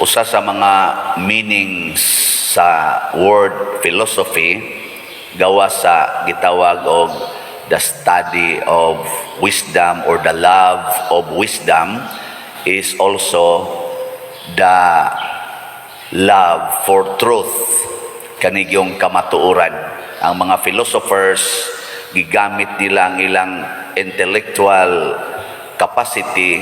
usa sa mga meanings sa word philosophy gawa sa gitawag og the study of wisdom or the love of wisdom is also the love for truth, kanig yung kamatuoran. Ang mga philosophers gigamit nila ang ilang intellectual capacity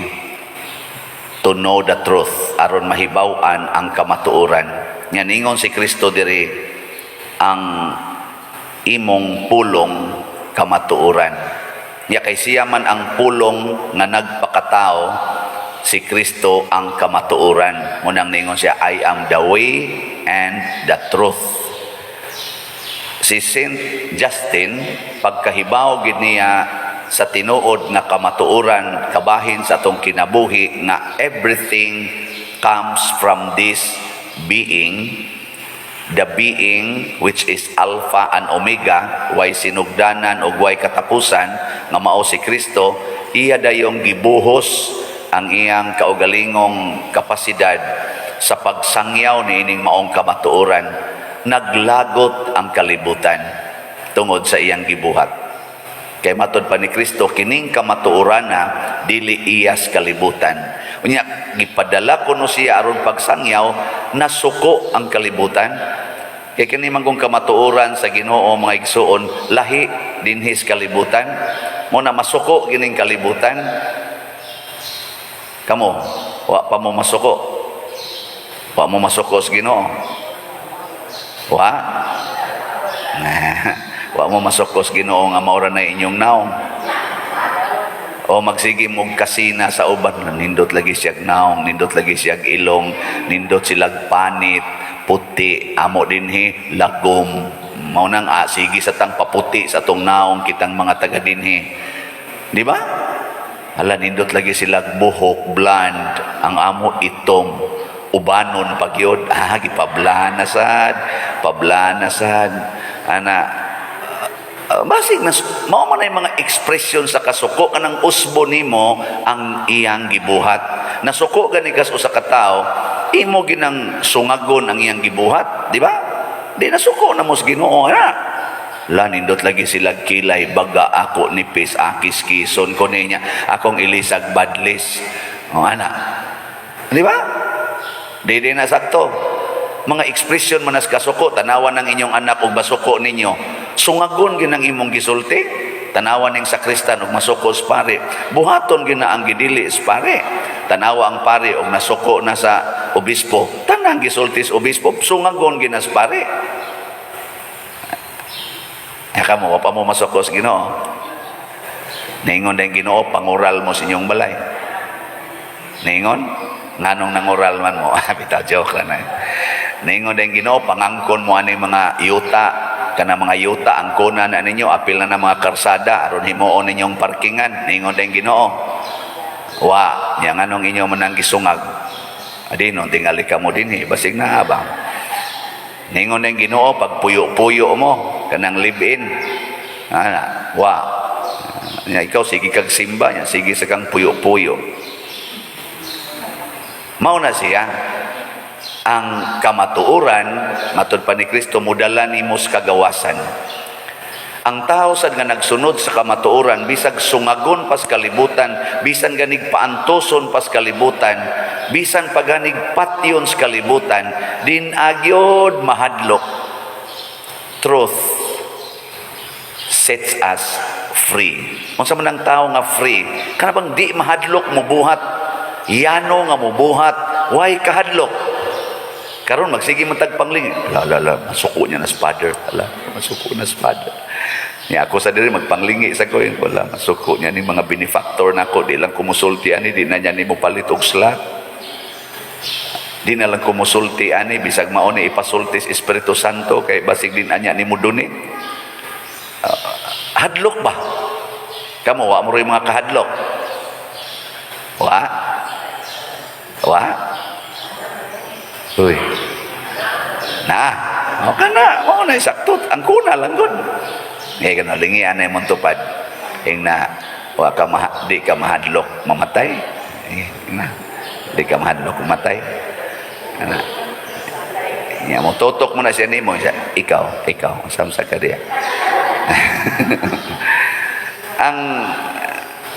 to know the truth aron mahibaw-an ang kamatuoran. Nga ningon si Kristo diri, ang imong pulong kamatuoran. Nya kay siya man ang pulong nga nagpakatao, si Kristo ang kamatuoran. Munang ningon siya, I am the way and the truth. Si Saint Justin, pagkahibaw gid niya sa tinuod nga kamatuoran kabahin sa atong kinabuhi nga everything comes from this being, the being which is Alpha and Omega, way sinugdanan o way katapusan, nga mao si Kristo. Iya dayong gibuhos ang iyang kaugalingong kapasidad sa pagsangyaw ni ining maong kamatuoran. Naglagot ang kalibutan tungod sa iyang gibuhat. Kay matod pa ni Kristo, kining kamatuoran na dili iyas kalibutan. Unya gipadala kuno siya aron pagsangyaw, nasuko ang kalibutan. Kay kini man kung kamatuoran sa Ginoo mga igsoon, lahi dinhis kalibutan. Mo na masuko kining kalibutan. Kamo, wa pa mo masuko. Wa mo masuko sa Ginoo. Wa? Wa mo masukos Ginoo nga maura na inyong naong. O magsige mong kasina sa uban, nindot lagi siya naong, nindot lagi siya ilong, nindot silag panit, puti, amo dinhi lagom. Mao nang sige sa tang paputi sa tong naong kitang mga taga dinhi. Di ba? Hala, nindot lagi silag buhok, bland, ang amo itom, ubanon pagyod, gipablanasan, pablanasan, ana. Basig na mao man ay mga ekspresyon sa kasuko kanang usbo nimo ang iyang gibuhat. Nasuko gani kas usa ka tawo, imo ginang sungagon ang iyang gibuhat, di ba? Di nasuko na mo sa Ginoo ha. Lanindot lagi sila kilay baga ako nipis akis kison ko niya akong ilisag badlis. O ana. Di ba? Di na sakto. Mga ekspresyon manas kasuko, tanawan ng inyong anak o basuko ninyo. Sungagon ginang imong gisulti, tanawan ng sakristan og masuko sa pare. Buhaton gina ang gidili sa pare. Tanawa ang pare og nasuko na sa obispo. Tanang gisulti sa obispo, sungagon gina sa pare. Kamo wa pa mo masuko sa Ginoo. Ningon dayong Ginoo, pangural mo sa inyong balay. Ningon, nganong nangural man mo? Bitaw joke lang na. Ningon dayong Ginoo, pangangkon mo ani mga yuta, kana mga yuta angkonan na ninyo, apil na mga karsada aron himuon ninyong parkingan. Ningon dayong Ginoo, wa nya nganong inyo manang gisungag. Adino tingali ka mo dinhi basig na abang. Ningon dayong Ginoo, pag puyo-puyo mo kanang live-in. Ana, wa. Nya ikaw sige kag simba nya, sige sa kang puyo-puyo. Mao na siya ang kamatuoran, matod pa ni Kristo, mudala nimo sa kagawasan. Ang tao sad nga nagsunod sa kamatuoran, bisag sungagon pas kalibutan, bisan ganig paantoson pas kalibutan, bisan paganig patyon sa kalibutan, din agyod mahadlok. Truth sets us free. Kung sa manang tao nga free, kanabang di mahadlok mo buhat, yano nga mo buhat, why kahadlok? Karon magsige man tagpangling. Masuko niya na sa father. Masuko na sa father. Niya ako sa diri magpanglingi sa ko, wala masuko niya ni mga benefactor nako, di lang kumusulti ani, di na niya nimo palit og slot. Di na lang kumusulti ani, bisag mao ni ipasulti sa Espiritu Santo kay basig din anya nimo duni. Hadlok ba? Kamo wa mo ray mga kahadlok. Wa? Uy. Okay na. Mao na sakto. Ang kuna lang gud. Ngay kana lingian na imong tupad. Ing na wa ka di ka mahadlok mamatay. Na. Di ka mahadlok mamatay. Ana. Nya mo tutok mo na siya nimo siya. Ikaw, samsa ka diya. Ang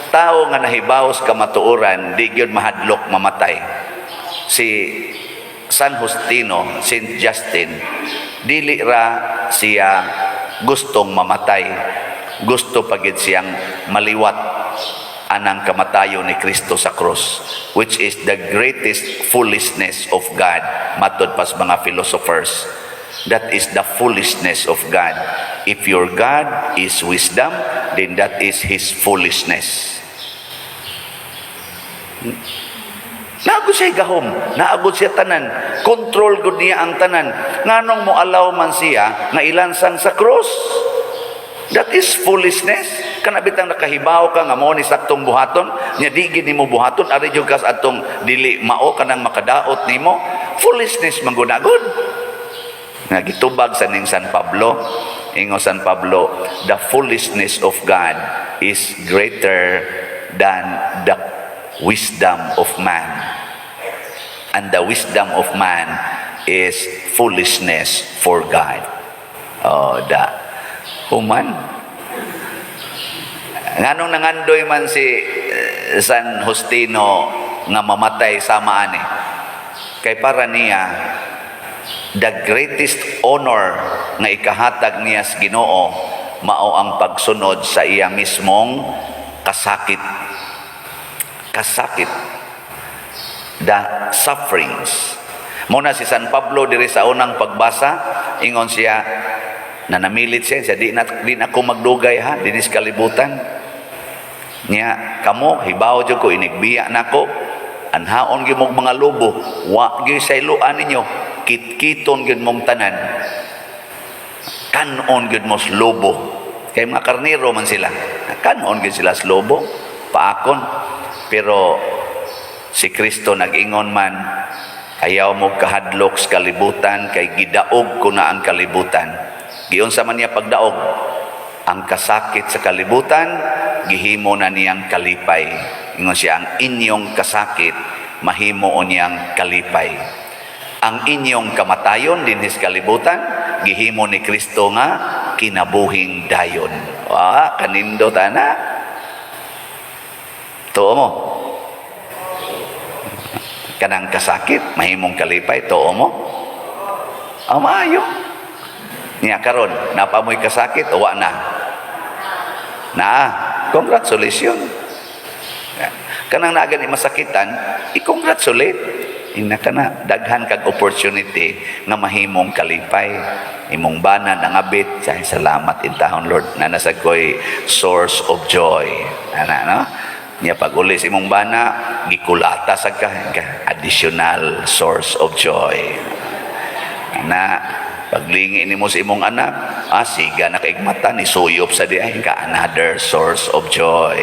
tao nga nahibaw sa kamatuoran, di gyud mahadlok mamatay. Si San Justino, Saint Justin, dili ra siya gustong mamatay. Gusto pagid siyang maliwat anang kamatayo ni Kristo sa cross, which is the greatest foolishness of God. Matod pas mga philosophers, that is the foolishness of God. If your God is wisdom, then that is His foolishness. Naagod siya gahom, naagod siya tanan, control gud niya ang tanan. Nganong mo allow man siya nga ilansan sa cross? That is foolishness. Kanabitang nakahibaw ka nga mo ni saktong buhaton, nya di gid nimo buhaton ari jud kas atong dili mao kanang makadaot nimo. Foolishness mangunagod. Nga gitubag sa ning San Pablo, ingo San Pablo, the foolishness of God is greater than the wisdom of man. And the wisdom of man is foolishness for God. Oh, human. Nganong nangandoy man si San Justino nga mamatay sama ani? Kay para niya, the greatest honor nga ikahatag niya sa Ginoo mao ang pagsunod sa iya mismong kasakit. The sufferings. Muna si San Pablo diri sa unang pagbasa, ingon siya, na namilit siya, di na ako magdugay ha, dinis kalibutan. Niya, kamo, hibaw dyan ko, inigbiya na ko, anhaon gyud mong mga lobo, wa gyud sa iluan ninyo, kitkiton gyud mong tanan, kanon gyud mo lobo. Kay mga karnero man sila, kanon gyud sila sa lobo, paakon. Pero si Kristo nag-ingon man, ayaw mo kahadlok sa kalibutan, kay gidaog ko na ang kalibutan. Giyon sa man niya pagdaog, ang kasakit sa kalibutan, gihimo na niyang kalipay. Ingon siya, ang inyong kasakit, mahimo niyang kalipay. Ang inyong kamatayon din sa kalibutan, gihimo ni Kristo nga kinabuhing dayon. Kanindo tana. Tuo mo. Kanang kasakit, mahimong kalipay, tuo mo. Maayo. Niya karon, napamoy kasakit, uwa na. Congratulations. Kanang nagan masakitan, i-congratulate. Ina ka na, daghan kag opportunity nga mahimong kalipay. Imong bana nangabit, salamat intahon Lord, na nasa ko'y source of joy. No? Niya pag-ulis imong bana, gikulata sa ka, additional source of joy. Na, paglingi ni mo sa imong anak, siga na kaigmata, ni suyop sa diay ka, another source of joy.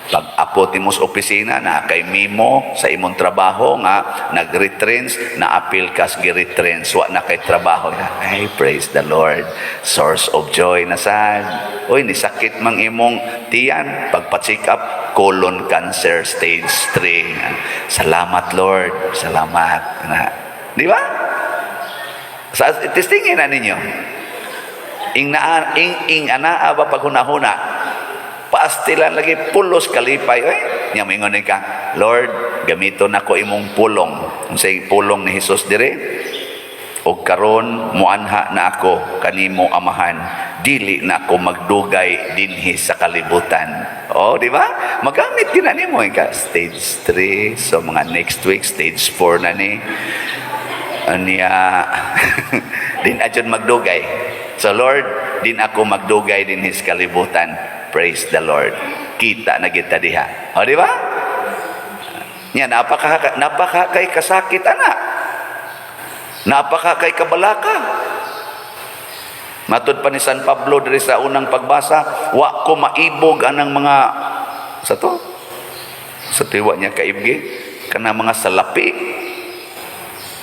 Pag-apot mo sa opisina, na kay mimo sa imong trabaho, nga nag-retrans, na-appeal ka sa gi-retrans, wa na kay trabaho. Ay, praise the Lord. Source of joy na sad. Uy, nisakit mang imong tiyan, pagpa-check up, colon cancer stage 3. Salamat Lord, salamat. Di ba? Testingin na ninyo. Ing anaa ba paghuna-huna, paastilan lagi pulos kalipay. Nya mingon ka, Lord, gamito na ko imong pulong. Unsay pulong ni Hesus dire? O karon muanha na ako kanimo amahan, dili na ako magdugay dinhi sa kalibutan. Di ba? Magamit kina nimo ka stage 3, so mga next week stage 4 na ni. Aniya din adyon magdugay. So Lord, din ako magdugay din his kalibutan. Praise the Lord. Kita na kita diha. Di ba? Nya napaka kay kasakit ana. Napaka kay kabalaka. Matud pa ni San Pablo diri sa unang pagbasa, wa ko maibog anang mga sa tiwa niya kaibgi kana mga salapi.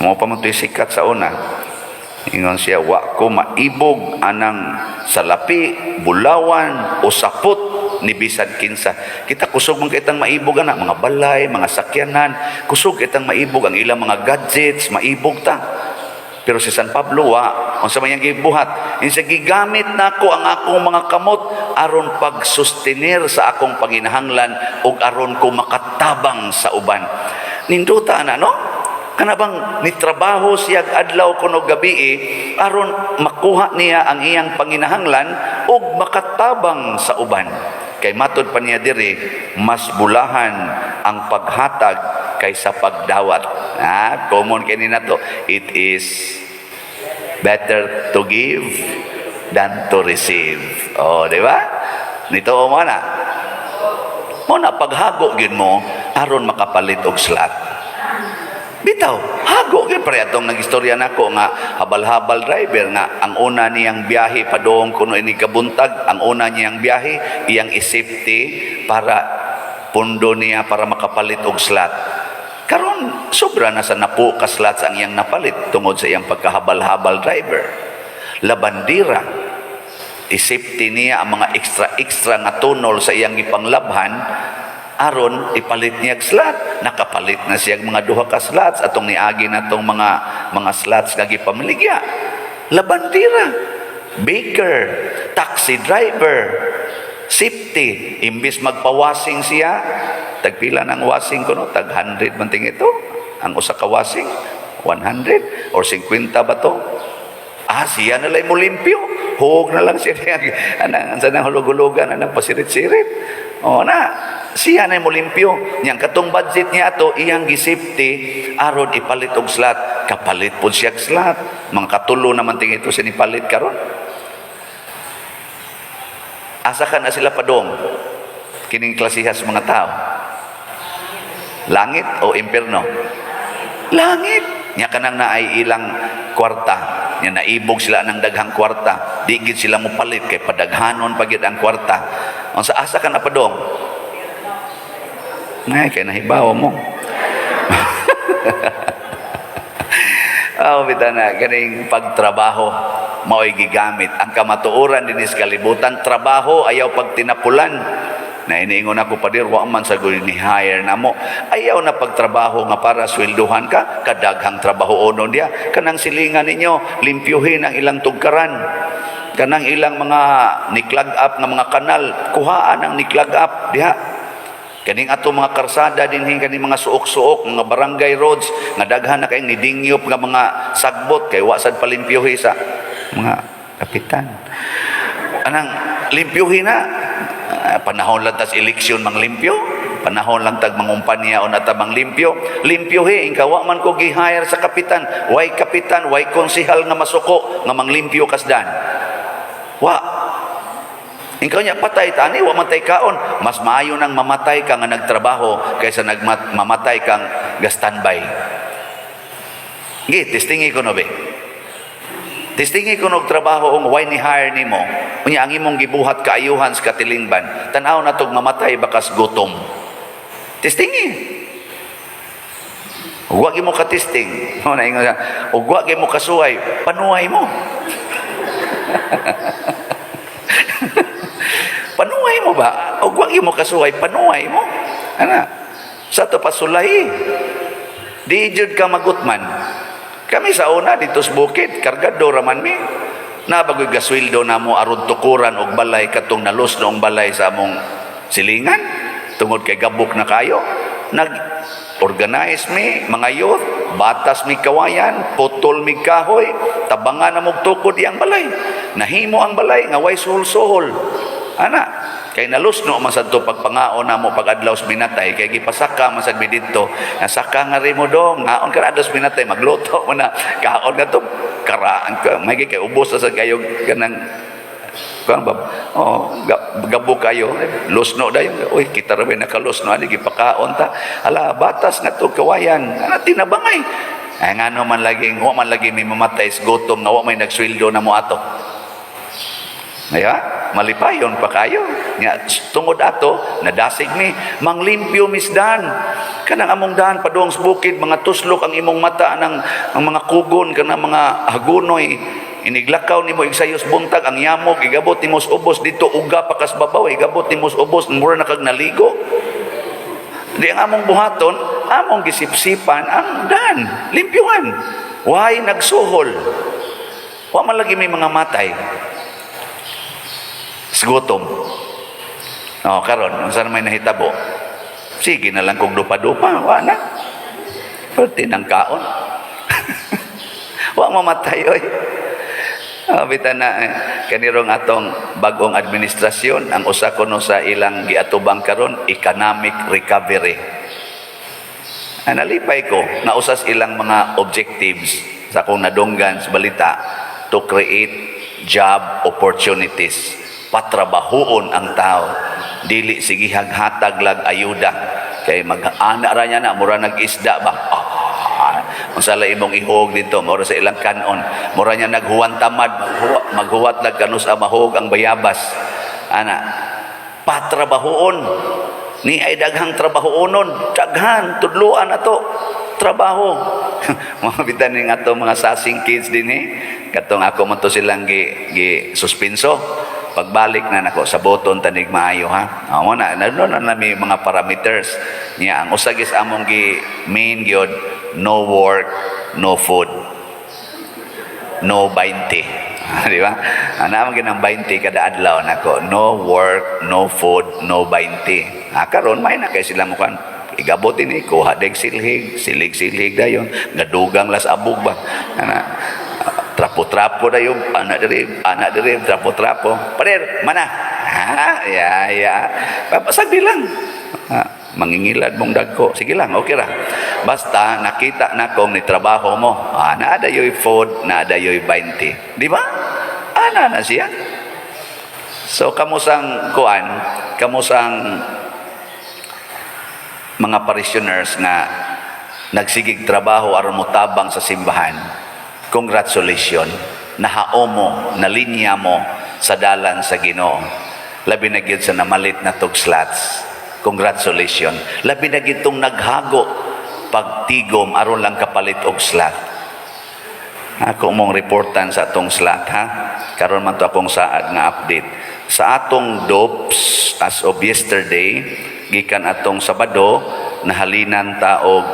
Mo pa man sikat sa una. Ingon siya, wa ko maibog anang salapi, bulawan o sapot ni bisan kinsa. Kita kusog man kitang maibog ana mga balay, mga sakyanan, kusog kitang maibog ang ilang mga gadgets, maibog ta. Pero si San Pablo unsa man yang gibuhat, insa gigamit nako ang akong mga kamot aron pagsustenir sa akong panginahanglan ug aron ko makatabang sa uban. Ninduta ana no? Kana bang nitrabaho siya adlaw kuno gabi aron makuha niya ang iyang panginahanglan ug makatabang sa uban. Kay matud pa niya diri, mas bulahan ang paghatag kaysa pagdawat. Common kini nato. It is better to give than to receive. Di ba? Nito mo na. Mo na paghago gid mo aron makapalit og slot. Bitaw, hago gyud pare atong nagistorya nako nga habal-habal driver nga ang una niyang biyahe padung kuno ini kabuntag, ang una niyang biyahe iyang i-safety para pundo niya para makapalit og slot. Karon sobra na sa napo ka slots ang iyang napalit tungod sa iyang pagkahabal-habal driver. Labandira, i-safety niya ang mga extra nga tunol sa iyang ipanglabhan aron ipalit niya slot. Nakapalit na siya mga duha ka slots atong niagi natong mga slots nga gipamiligya. Labandira, baker, taxi driver, safety, imbis magpawasing siya, tagpila ng wasing kuno, tag 100 man ting ito ang usa ka wasing, 100 or 50 ba to? Siya na lang mo limpyo, huwag na lang siya anang sanang hulog-hulugan anang pasirit-sirit. Siya na mo limpyo. Niyang katong budget niya ato, iyang gisafety aron ipalit og slot. Kapalit po siya slot. Mga katulo naman ting ito siya nipalit karon. Asa ka na sila padong? Kining klasihas mga tao. Langit o impierno? Langit. Nya kanang naay ilang kwarta. Nya naibog sila ng daghang kwarta. Di gid sila mo palit kay padaghanon pagid ang kwarta. Unsa asa ka na padong? Kaya nahibaw mo. Bita na, ganing pagtrabaho, mao'y gigamit. Ang kamatuoran din is kalibutan, trabaho, ayaw pagtinapulan. Na iniingon ako pa dir, wa man sa ni hire na mo. Ayaw na pagtrabaho nga para swelduhan ka, kadaghang trabaho ono dia. Kanang silingan ninyo, limpyuhin ang ilang tugkaran. Kanang ilang mga niklag up nga mga kanal, kuhaan ang niklag up diha. Kaning ato mga karsada dinhi kaning mga suok-suok mga barangay roads nga daghan na kay nidingyop nga mga sagbot kay wa sad palimpyuhi sa mga kapitan. Anang limpyuhi na panahon lang tas eleksyon mang limpyo, panahon lang tag mangumpanya o nata mang limpyo, limpyuhi ingka wa man ko gi-hire sa kapitan, way konsehal nga masuko nga mang limpyo kasdan. Ikaw niya patay tani, wa matay kaon. Mas maayo nang mamatay ka nga nagtrabaho kaysa mamatay kang ga-standby. Testingi ko no be. Testingi ko no trabaho ang why ni hire nimo. Unya ang imong gibuhat kaayuhan sa katilingban. Tan-aw na tog mamatay bakas gutom. Testingi. Huwag mo ka-testing. Huwag mo kasuway. Panuhay mo. Panuhay mo ba? O huwag mo kasuhay, panuhay mo. Sa ito pasulay. Di jud ka magutman. Kami sa una, dito sa bukid, kargado raman mi. Nabagoy gaswildo na mo aron tukuran og balay katong nalos noong balay sa among silingan. Tungod kay gabok na kayo. Nag-organize mi, mga youth, batas mi kawayan, putol mi kahoy, tabangan na mong tukod iyang balay. Nahimo ang balay, nga way suhol-suhol. Kay nalusno man sa ito pagpangaon na mo pag-adlaw sa minatay, kay gipasaka man sa dito, nasaka nga rin mo dong, ngaon ka na adlaw sa minatay, magluto mo na, kaon ka ito, karaan ka, may kay ubos na sa kayo, kanang, gabo kayo, lusno dayon, uy, kita rin nakalusno, gipakaon ta, batas nga ito, kawayan, tinabangay, nga man lagi may mamatay sa gutom, nga may nagswildo na mo ato. Malipayon pa kayo. Tungod ato, nadasig mi, manglimpyo misdan. Kanang among daan padung sa bukid, mga tuslok ang imong mata ng mga kugon, kanang mga hagunoy. iniglakaw nimo igsayos buntag ang yamog igabot nimo sa ubos dito uga pakas babaw igabot nimo sa ubos mura na kag naligo. Di ang among buhaton, among gisipsipan ang dan, limpyuhan. Why nagsuhol? Wa man lagi may mga matay. Sigutom. Oh, karon unsa na may nahitabo? Sige na lang kog dupa-dupa, wa na. Pwede ng kaon. Wa mamatay oy. Bitan na kanirong atong bagong administrasyon ang usa kuno sa ilang giatubang karon economic recovery. Nalipay ko na usas ilang mga objectives sa akong nadunggan sa balita to create job opportunities. Patrabahoon ang tao, dili sige hatag lag ayuda kay mag-ana ra niya na mura nag-isda ba. Unsala imong ihog dito mura sa ilang kanon, mura niya naghuwan tamad, maghuwat lag kanus mahog ang bayabas. Ana, patrabahoon ni ay daghang trabahoonon, daghan tudluan ato trabaho. Mga bitan ning ato mga sasing kids din katong ako man to silang gi suspenso. Pagbalik na nako sa boton tanig maayo ha. Amo na may mga parameters niya ang usagis among gi main gyud no work, no food. No 20. Di ba? Ana man ginang 20 kada adlaw nako. No work, no food, no 20. Karon may na kay sila mo kan igabot ini kuha deg silig dayon gadugang las abog ba. Ana trapo-trapo dayon anak diri trapo-trapo pader mana ya papasag lang mangingilad mong dagko sige lang okay ra basta nakita na kong ni trabaho mo na dayoy food na dayoy 20 di ba ana na siya so kamusang mga parishioners nga nagsigig trabaho aron motabang sa simbahan. Congratulations, nahao mo, nalinya mo sa dalan sa Ginoo. Labi na gyud sa namalit na tog slots. Congratulations. Labi na gyud tong naghago pagtigom aron lang kapalit og slot. Ako mong reportan sa atong slot ha. Karon man to akong saad nga update. Sa atong DOPS as of yesterday, gikan atong Sabado, nahalinan ta og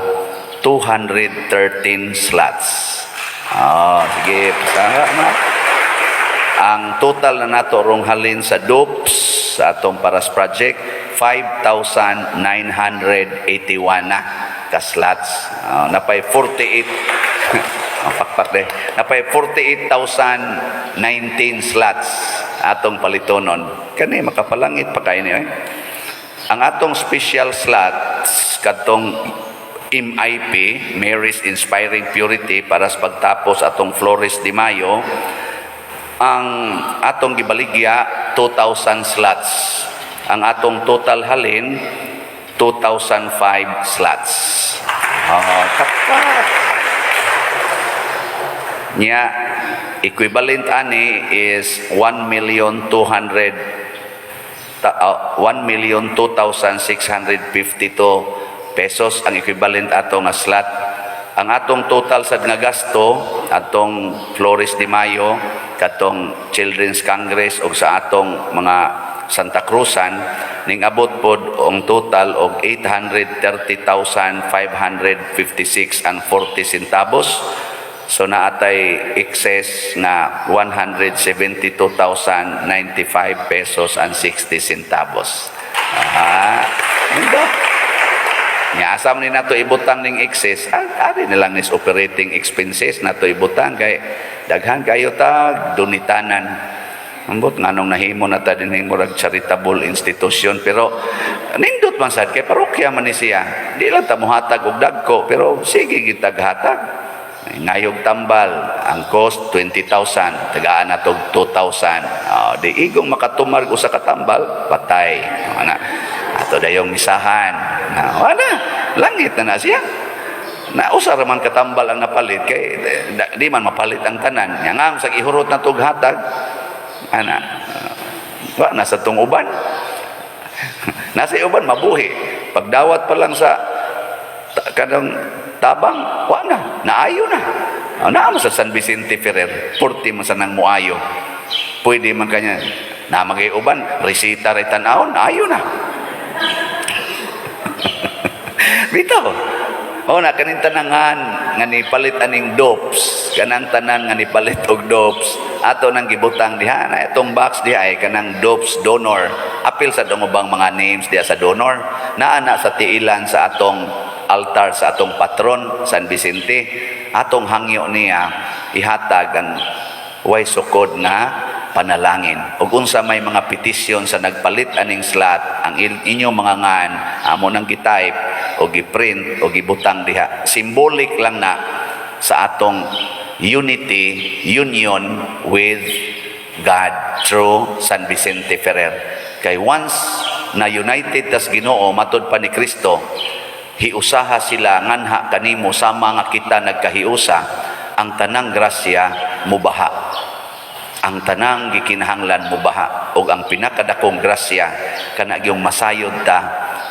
213 slots. Sige, pasaha na. Ang total na nato rong halin sa DOPS sa atong Paras Project 5,981 na ka slots. Napay 48 pakpak de. Napay 48,019 slots atong palitonon. Kani makapalangit pa kay ni Ang atong special slots katong MIP, Mary's Inspiring Purity, para sa pagtapos atong Flores de Mayo, ang atong gibaligya 2,000 slots. Ang atong total halin 2,005 slots. Kapat. Nya equivalent ani is 1,02,652 pesos ang equivalent ato nga slot. Ang atong total sad nga gasto atong Flores de Mayo katong Children's Congress o sa atong mga Santa Cruzan ning abot pod ang total og 830,556 and 40 centavos. So naatay excess nga 172,095 pesos and 60 centavos. Nya asam ni nato ibutang ning excess, ari na lang nis operating expenses nato ibutang kay daghan kayo ta donitanan. Ambot nganong nahimo na ta dinhi murag charitable institution pero nindot man sad kay parokya man ni siya. Di lang ta mohatag og dagko pero sige gitag hatag. Ngayog tambal ang cost 20,000, tagaan na tog 2,000. Di igong makatumar usa ka tambal patay. Ato dayong misahan. Wala, langit na siya. Na usa ra man katambal ang napalit kay di man mapalit ang tanan. Nya nga sa ihurot na tog hatag. Wa nasa tong uban. Nasa uban mabuhi. Pagdawat pa lang sa Kadang tabang, wa na, naayo na. Naamo sa San Vicente Ferrer, 40 man sa nang muayo. Pwede man kanya, na mag-iuban, resita rin tanawon, naayo na. Bitaw. O na, kaning tanangan, nga ni palit aning dopes, kanang tanan nga ni palit og dopes, ato nang gibutang diha, na itong box diha ay kanang dopes donor. Apil sa dumubang mga names diha sa donor, naana sa tiilan sa atong altar sa atong patron, San Vicente, atong hangyo niya, ihatag ang way sukod na panalangin. Ug unsa may mga petisyon sa nagpalit aning slot, ang inyong mga ngan, amo nang gitype o giprint o gibutang diha. Symbolic lang na sa atong unity, union with God through San Vicente Ferrer. Kay once na united tas Ginoo matud pa ni Kristo, hiusaha sila nganha kanimo sama nga kita nagkahiusa, ang tanang grasya mubaha. Ang tanang gikinahanglan mubaha, ug ang pinakadakong grasya kana gyung masayod ta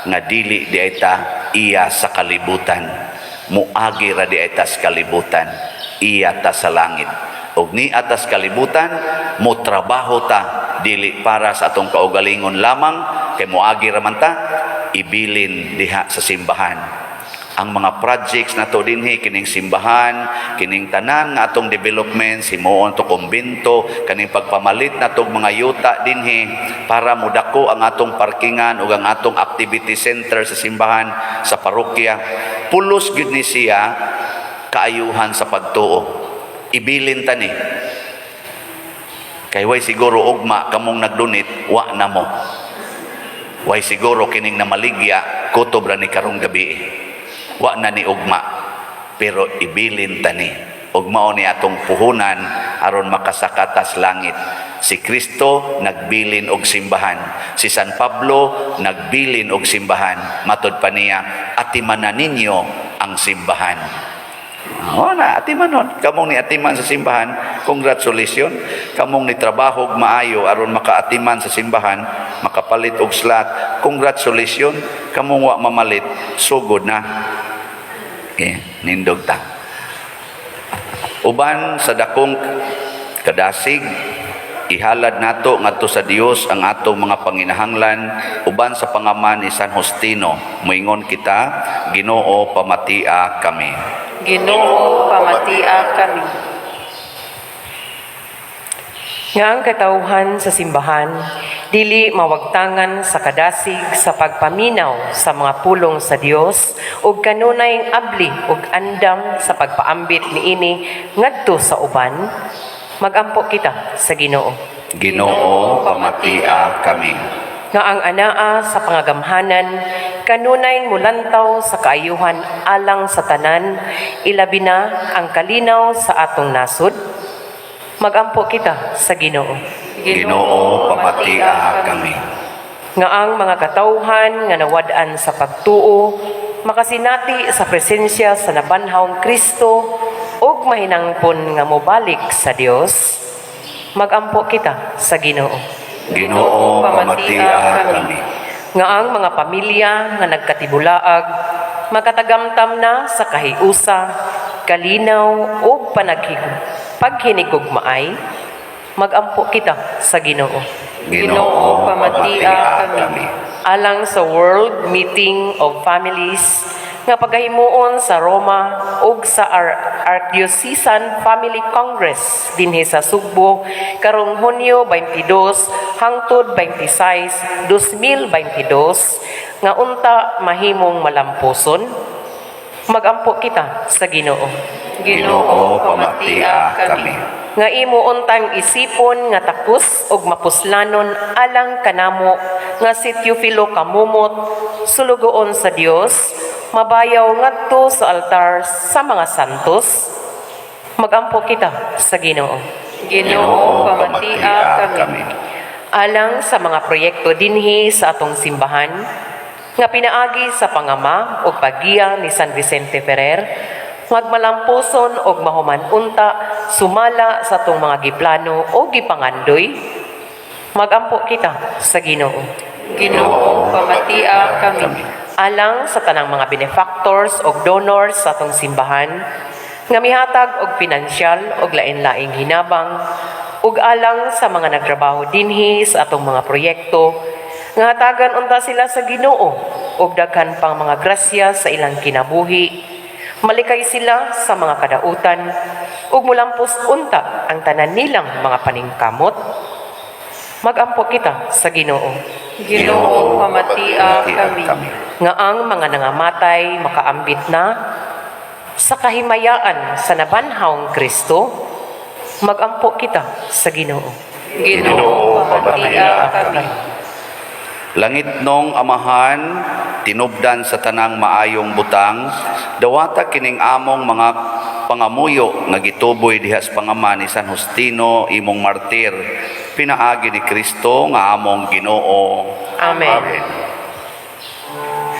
nga dili di ta iya sa kalibutan, muagi ra di ta sa kalibutan, iya ta sa langit. Ug ni atas kalibutan mo trabaho ta dili para sa atong kaugalingon lamang, kay muagi ra man ta ibilin diha sa simbahan. Ang mga projects na to dinhi, kining simbahan, kining tanan nga atong development, simuon to kumbento, kaning pagpamalit na tong mga yuta dinhi para mudako ang atong parkingan ug ang atong activity center sa simbahan, sa parokya. Pulos gyud ni siya kaayuhan sa pagtuo. Ibilin ta ni. Kay way siguro ugma kamong nagdonate, wa na mo. Way siguro kining namaligya, kutob ra ni karong gabi. Wa na ni ugma, pero ibilin tani. Ugmao ni atong puhunan aron makasakatas langit. Si Kristo nagbilin og simbahan. Si San Pablo nagbilin og simbahan. Matod pa niya, atimanan ninyo ang simbahan. O na, atimanon. Kamong ni atiman sa simbahan, congratulations. Kamong ni trabaho og maayo aron makaatiman sa simbahan, makapalit og slot, congratulations. Kamong wa mamalit, sugod na. Okay, nindog ta. Uban sa dakong kadasig, ihalad nato ngadto sa Dios ang atong mga panginahanglan. Uban sa pangaman ni San Justino, moingon kita, Ginoo pamatia kami. Ginoo pamatia kami. Nga ang katauhan sa simbahan, dili mawagtangan sa kadasig sa pagpaminaw sa mga pulong sa Dios ug kanunay abli ug andam sa pagpaambit niini ngadto sa uban. Magampo kita sa Ginoo. Ginoo pamatia kami. Nga ang anaa sa pangagamhanan kanunay mulantaw sa kaayuhan alang sa tanan, ilabi na ang kalinaw sa atong nasud. Magampo kita sa Ginoo. Ginoo pamatia kami. Nga ang mga katawhan nga nawad-an sa pagtuo makasinati sa presensya sa nabanhawng Kristo ug mahinangpon nga mobalik sa Dios. Magampo kita sa Ginoo. Ginoo pamatia kami. Nga ang mga pamilya nga nagkatibulaag makatagamtam na sa kahiusa, kalinaw ug paghinigugmaay. Magampo kita sa Ginoo. Ginoo pamatia kami. Alang sa World Meeting of Families nga paghimuon sa Roma ug sa Archdiocesan Family Congress dinhi sa Sugbo karong Hunyo 22 hangtod 26, 2022 nga unta mahimong malampuson. Magampo kita sa Ginoo. Ginoo pamatia kami. Nga imo untang isipon nga takos og mapuslanon alang kanamo nga si Teofilo Kamumot sulugoon sa Dios, mabayaw ngadto sa altar sa mga santos. Magampo kita sa Ginoo. Ginoo pamatia kami. Alang sa mga proyekto dinhi sa atong simbahan nga pinaagi sa pangama o paggiya ni San Vicente Ferrer, magmalampuson og mahuman unta sumala sa atong mga giplano o gipangandoy. Magampo kita sa Ginoo. Ginoo pamatia kami. alang sa tanang mga benefactors o donors sa atong simbahan, nga mihatag og pinansyal og lain-laing hinabang, ug alang sa mga nagtrabaho dinhi sa atong mga proyekto, nga hatagan unta sila sa Ginoo ug daghan pang mga grasya sa ilang kinabuhi. Malikay sila sa mga kadautan ug mulampos unta ang tanan nilang mga paningkamot. Magampo kita sa Ginoo. Ginoo, pamatia kami. Nga ang mga nangamatay makaambit na sa kahimayaan sa nabanhawng Kristo. Magampo kita sa Ginoo. Ginoo, pamatia kami. Langit nung amahan, tinubdan sa tanang maayong butang, dawata kining among mga pangamuyo nga gituboy diha sa pangaman ni San Justino imong martir, pinaagi ni Kristo nga among Ginoo. Amen. Amen.